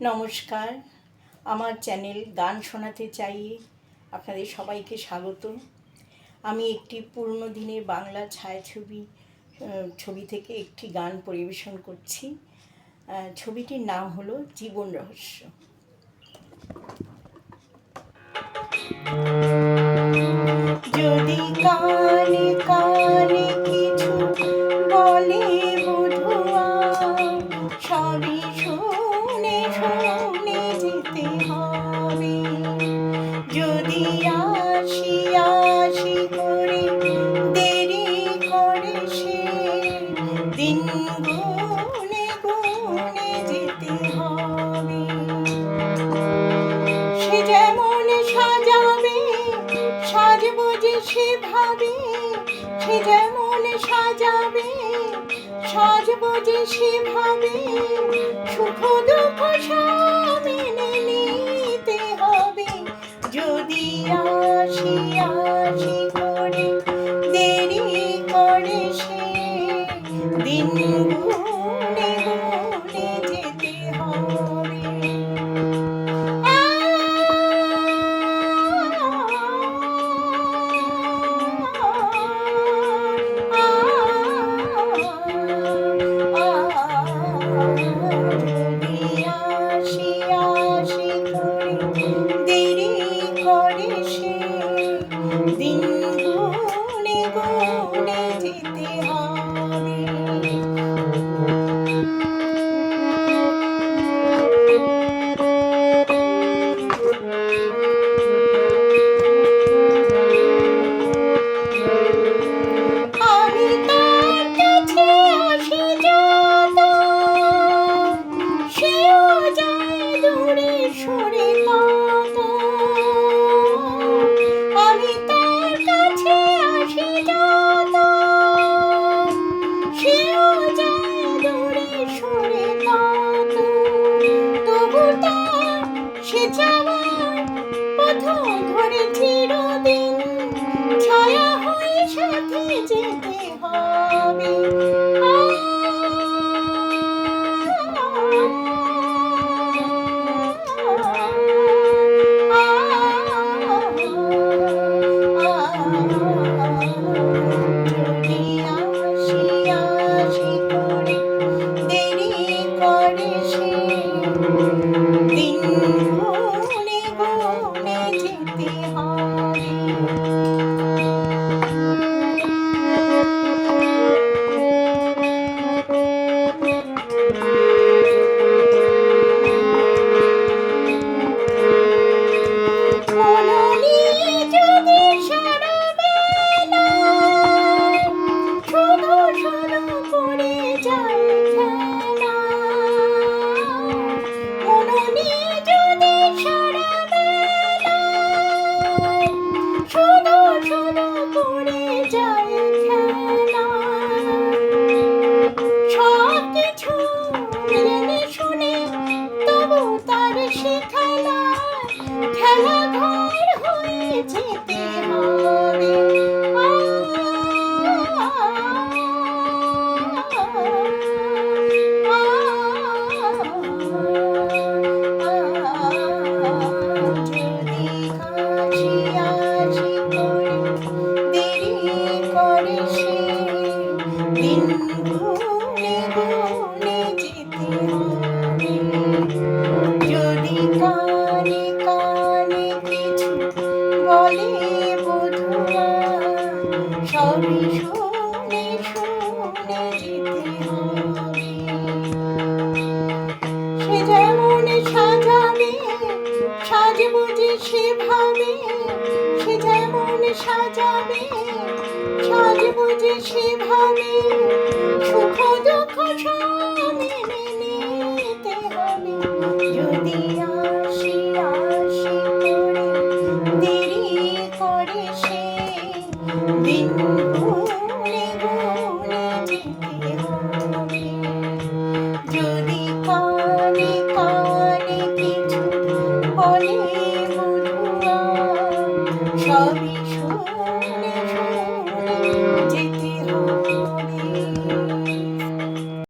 নমস্কার, আমার চ্যানেল গান শোনাতে চাই আপনাদের সবাইকে স্বাগত। আমি একটি পুরনো দিনের বাংলা ছবি থেকে একটি গান পরিবেশন করছি। ছবিটির নাম হলো জীবন রহস্য। যদি কানে কানে কিছু বলে বধুয়া, সবই শুনে শুনে যেতে হবে। যদি আসি আসি করে দেরি করে সে, দিন গুনে গুনে যেতে হবে। সে যেমন সাজাবে সাজবো যে সেভাবে, সে যেমন সাজাবে সাজবো যে সেভাবে, সুখ দুঃখ সব মেনে নিতে হবে। যদি আসি আসি করে দেরি করে সে, দিন গুনে গুনে যেতে হবে। দিন গুনে গুনে যেতে হবে। আমি তার কাছে আসি যত, সেও যায় দূরে সরে তত। আমি তার কাছে আসি যত, সেও যায় দূরে সরে তত। তবু তার সে যাওয়ার পথ ধরে চিরদিন ছায়া হয়ে সাথে যেতে হবে। যদি আসি আসি করে দেরি করে সে, দিন গুনে গুনে যেতে হবে। খেলা ঘর হয়ে যেতে হবে। যদি আসি আসি করে দেরি করে সে, দিন গুনে গুনে যেতে হবে। যদি কানে কানে কিছু বলে বধুয়া, সবই শুনে শুনে যেতে হবে। সে যেমন সাজাবে সাজবো যে সেভাবে, সে যেমন সাজাবে সাজবো যে সেভাবে,